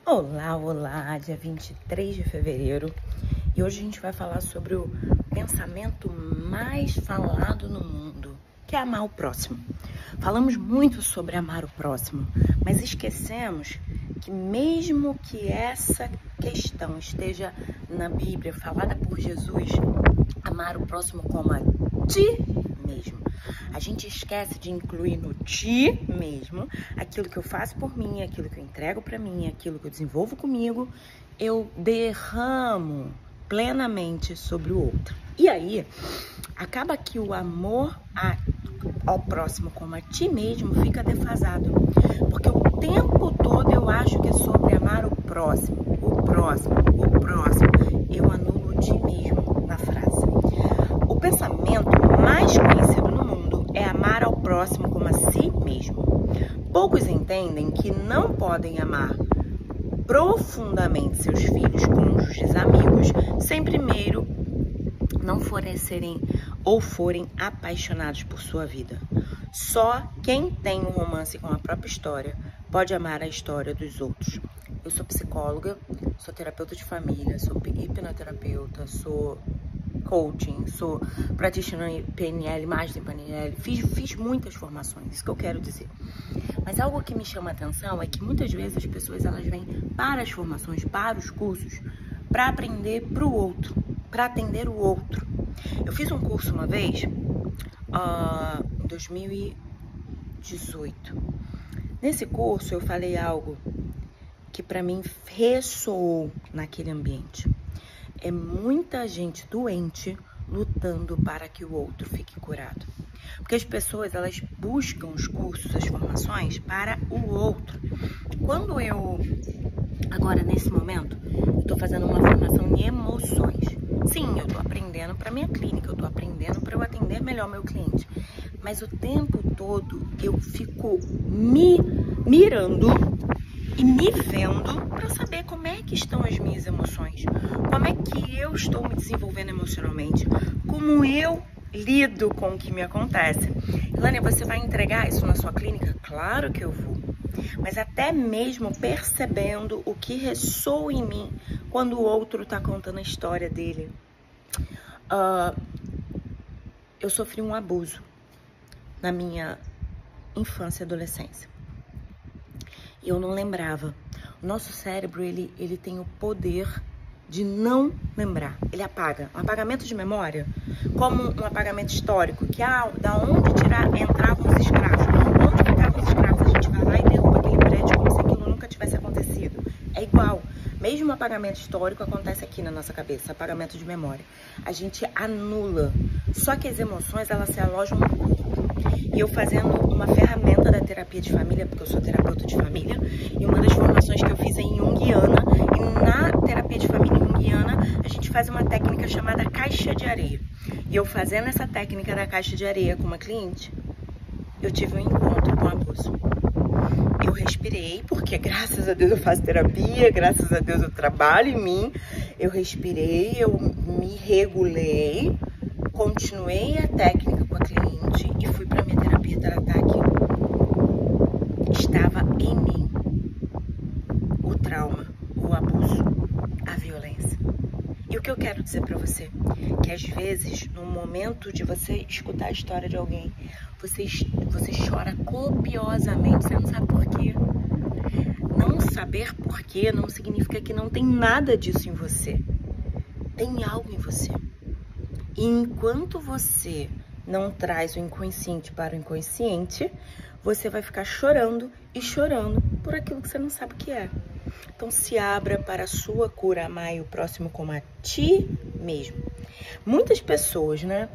Olá, olá, dia 23 de fevereiro e hoje a gente vai falar sobre o pensamento mais falado no mundo, que é amar o próximo. Falamos muito sobre amar o próximo, mas esquecemos que mesmo que essa questão esteja na Bíblia, falada por Jesus, amar o próximo como a ti mesmo. A gente esquece de incluir no ti mesmo aquilo que eu faço por mim, aquilo que eu entrego para mim, aquilo que eu desenvolvo comigo, eu derramo plenamente sobre o outro. E aí, acaba que o amor ao próximo como a ti mesmo fica defasado. Porque o tempo todo eu acho que é sobre amar o próximo. Eu anulo o ti mesmo na frase. O pensamento mais conhecido no mundo é amar ao próximo como a si mesmo. Poucos entendem que não podem amar profundamente seus filhos, cônjuges, amigos, sem primeiro não forem apaixonados por sua vida. Só quem tem um romance com a própria história pode amar a história dos outros. Eu sou psicóloga, sou terapeuta de família, sou hipnoterapeuta, sou coaching, sou practitioner PNL, Master PNL, fiz muitas formações, isso que eu quero dizer. Mas algo que me chama a atenção é que muitas vezes as pessoas elas vêm para as formações, para os cursos, para aprender para o outro, para atender o outro. Eu fiz um curso uma vez, em 2018. Nesse curso eu falei algo que para mim ressoou naquele ambiente. É muita gente doente lutando para que o outro fique curado. Porque as pessoas, elas buscam os cursos, as formações para o outro. Quando agora nesse momento, eu estou fazendo uma formação em emoções. Sim, eu estou aprendendo para minha clínica, eu estou aprendendo para eu atender melhor meu cliente. Mas o tempo todo eu fico me mirando e me vendo para saber como é que estão as minhas emoções, como é que eu estou me desenvolvendo emocionalmente, como eu lido com o que me acontece. Ilânia, você vai entregar isso na sua clínica? Claro que eu vou. Mas até mesmo percebendo o que ressoa em mim quando o outro está contando a história dele. Eu sofri um abuso na minha infância e adolescência. E eu não lembrava. O nosso cérebro, ele tem o poder de não lembrar. Ele apaga. Um apagamento de memória, como um apagamento histórico, que da onde entravam os escravos, onde ficavam os escravos, a gente vai lá e derruba aquele prédio como se aquilo nunca tivesse acontecido. É igual. Mesmo o apagamento histórico acontece aqui na nossa cabeça, apagamento de memória. A gente anula. Só que as emoções, elas se alojam no corpo. E eu fazendo uma ferramenta da terapia de família, porque eu sou terapeuta de família, e uma das formações que eu fiz é em Jungiana, e na terapia de família junguiana, a gente faz uma técnica chamada caixa de areia. E eu fazendo essa técnica da caixa de areia com uma cliente, eu tive um encontro com o abuso. Eu respirei, porque graças a Deus eu faço terapia, graças a Deus eu trabalho em mim. Eu respirei, eu me regulei, continuei a técnica com a cliente e fui para minha terapia tratar aquilo. Estava em mim o trauma, o abuso, a violência. E o que eu quero dizer para você? Que às vezes, no momento de você escutar a história de alguém, você chora copiosamente, você não sabe por quê. Não saber por quê não significa que não tem nada disso em você. Tem algo em você. E enquanto você não traz o inconsciente para o inconsciente, você vai ficar chorando e chorando por aquilo que você não sabe o que é. Então se abra para a sua cura, amar o próximo como a ti mesmo. Muitas pessoas, né?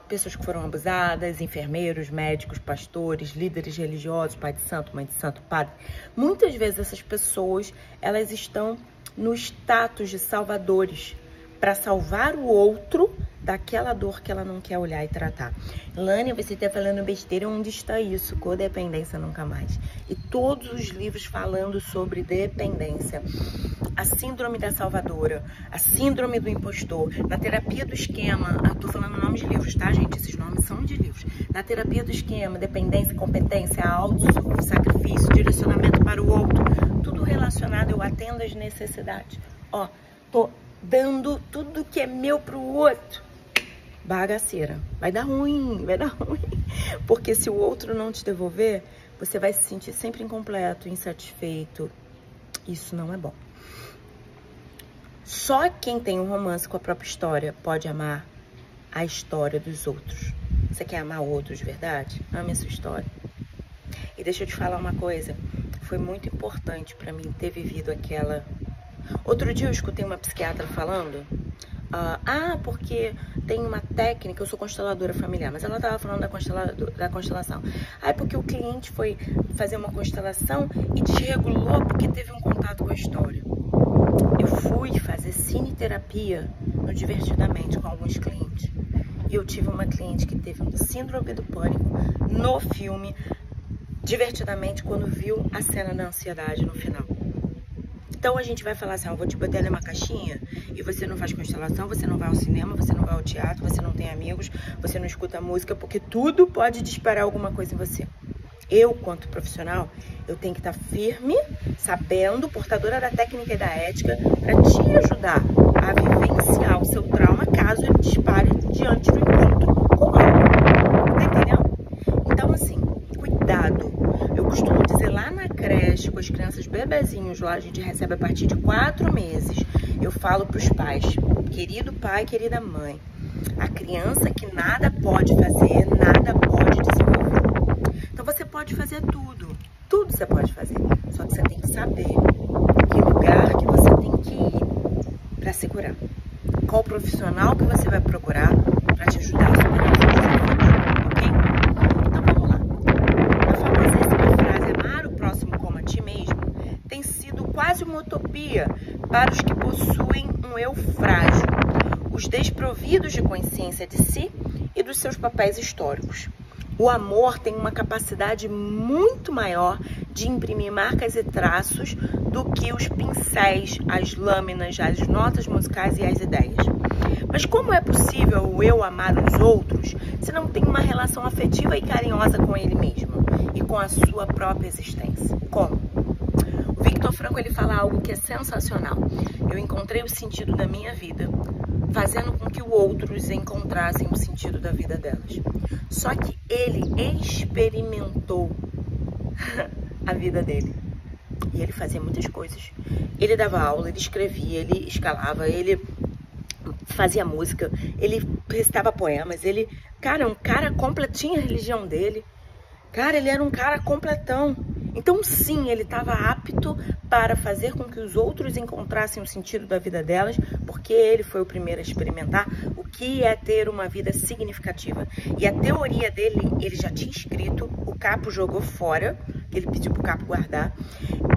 Pessoas que foram abusadas, enfermeiros, médicos, pastores, líderes religiosos, pai de santo, mãe de santo, padre. Muitas vezes essas pessoas, elas estão no status de salvadores, para salvar o outro daquela dor que ela não quer olhar e tratar. Lânia, você está falando besteira, onde está isso? Codependência nunca mais. E todos os livros falando sobre dependência. A síndrome da salvadora, a síndrome do impostor, na terapia do esquema, estou falando nomes de livros, tá, gente? Esses nomes são de livros. Na terapia do esquema, dependência, competência, auto-sacrifício, direcionamento para o outro, tudo relacionado eu atendo as necessidades. Ó, tô dando tudo que é meu pro outro. Bagaceira. Vai dar ruim, vai dar ruim. Porque se o outro não te devolver, você vai se sentir sempre incompleto, insatisfeito. Isso não é bom. Só quem tem um romance com a própria história pode amar a história dos outros. Você quer amar o outro de verdade? Ame a sua história. E deixa eu te falar uma coisa. Foi muito importante pra mim ter vivido aquela... Outro dia eu escutei uma psiquiatra falando... porque tem uma técnica... Eu sou consteladora familiar, mas ela tava falando da constelação. Porque o cliente foi fazer uma constelação e desregulou porque teve um contato com a história. Eu fui fazer cineterapia no Divertidamente com alguns clientes. E eu tive uma cliente que teve um síndrome do pânico no filme Divertidamente, quando viu a cena da ansiedade no final. Então a gente vai falar assim, eu vou te botar numa caixinha e você não faz constelação, você não vai ao cinema, você não vai ao teatro, você não tem amigos, você não escuta música, porque tudo pode disparar alguma coisa em você. Eu, quanto profissional, eu tenho que estar firme, sabendo, portadora da técnica e da ética, para te ajudar a vivenciar o seu trauma, caso ele dispare diante do encontro com algo. Tá entendendo? Então, assim, cuidado. Eu costumo dizer lá na creche, com as crianças bebezinhos, lá a gente recebe a partir de 4 meses. Eu falo para os pais, querido pai, querida mãe, a criança que nada pode fazer, nada pode desenvolver. Então você pode fazer tudo você pode fazer. Só que você tem que saber que lugar que você tem que ir para se curar. Qual profissional que você vai procurar para te ajudar a superar essa dificuldade, ok? Então vamos lá. A famosíssima frase amar o próximo como a ti mesmo tem sido quase uma utopia para os que possuem um eu frágil, os desprovidos de consciência de si e dos seus papéis históricos. O amor tem uma capacidade muito maior de imprimir marcas e traços do que os pincéis, as lâminas, as notas musicais e as ideias. Mas como é possível o eu amar os outros se não tem uma relação afetiva e carinhosa com ele mesmo e com a sua própria existência? Como? O Viktor Frankl, ele fala algo que é sensacional. Eu encontrei o sentido da minha vida fazendo com que os outros encontrassem o sentido da vida delas. Só que ele experimentou a vida dele. E ele fazia muitas coisas. Ele dava aula, ele escrevia, ele escalava, ele fazia música, ele recitava poemas, ele... Cara, um cara completo, tinha a religião dele. Cara, ele era um cara completão. Então, sim, ele estava apto para fazer com que os outros encontrassem o sentido da vida delas, porque ele foi o primeiro a experimentar o que é ter uma vida significativa. E a teoria dele, ele já tinha escrito, o Capo jogou fora, ele pediu para o Capo guardar.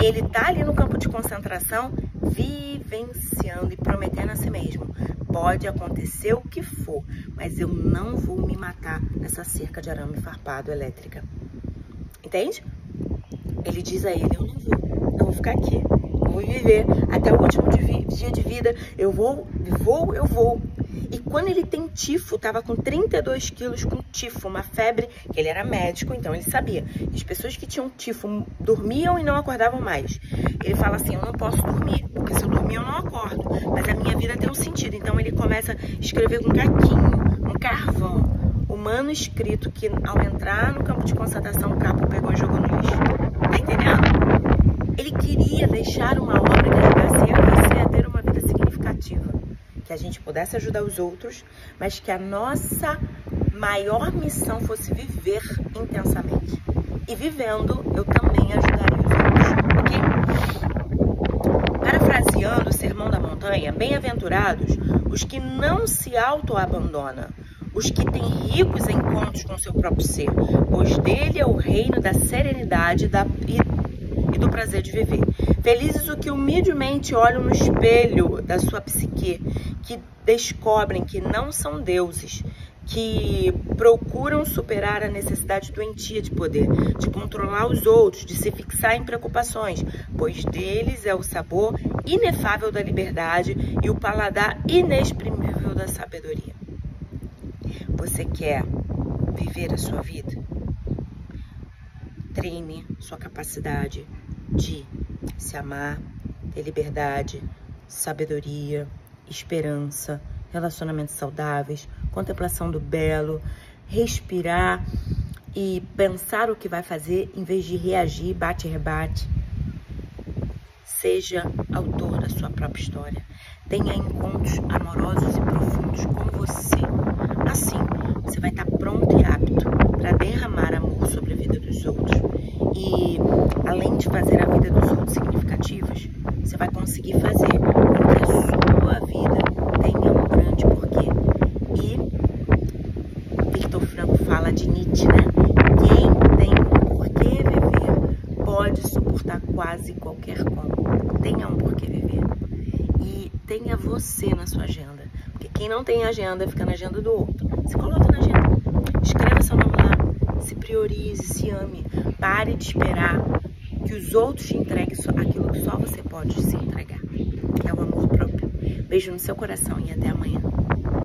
Ele tá ali no campo de concentração, vivenciando e prometendo a si mesmo. Pode acontecer o que for, mas eu não vou me matar nessa cerca de arame farpado elétrica. Entende? Ele diz a ele, eu vou ficar aqui, eu vou viver até o último dia de vida, eu vou. E quando ele tem tifo, tava com 32 quilos com tifo, uma febre, ele era médico, então ele sabia. As pessoas que tinham tifo dormiam e não acordavam mais. Ele fala assim, eu não posso dormir, porque se eu dormir eu não acordo, mas a minha vida tem um sentido. Então ele começa a escrever com caquinho, um carvão, o manuscrito que ao entrar no campo de concentração o Capo pegou e jogou no lixo. Tá entendendo? Ele queria deixar uma obra que ajudasse eu e você a ter uma vida significativa. Que a gente pudesse ajudar os outros, mas que a nossa maior missão fosse viver intensamente. E vivendo, eu também ajudaria os outros, ok? Parafraseando o Sermão da Montanha, bem-aventurados os que não se auto-abandonam, os que têm ricos encontros com o seu próprio ser, pois dele é o reino da serenidade e do prazer de viver. Felizes os que humildemente olham no espelho da sua psique, que descobrem que não são deuses, que procuram superar a necessidade doentia de poder, de controlar os outros, de se fixar em preocupações, pois deles é o sabor inefável da liberdade e o paladar inexprimível da sabedoria. Você quer viver a sua vida? Treine sua capacidade de se amar, ter liberdade, sabedoria, esperança, relacionamentos saudáveis, contemplação do belo, respirar e pensar o que vai fazer em vez de reagir, bate e rebate. Seja autor da sua própria história. Tenha encontros amorosos e profundos com você. Assim, você vai estar pronto e apto para derramar amor sobre a vida dos outros. E, além de fazer a vida dos outros significativas, você vai conseguir fazer com que a sua vida tenha um grande porquê. E Viktor Frankl fala de Nietzsche, né? Quem tem um porquê viver pode suportar quase qualquer como. Tenha um porquê viver. E tenha você na sua agenda. Porque quem não tem agenda fica na agenda do outro. Se coloca na agenda. Escreva seu nome lá. Se priorize, se ame. Pare de esperar que os outros te entreguem aquilo que só você pode se entregar. Que é o amor próprio. Beijo no seu coração e até amanhã.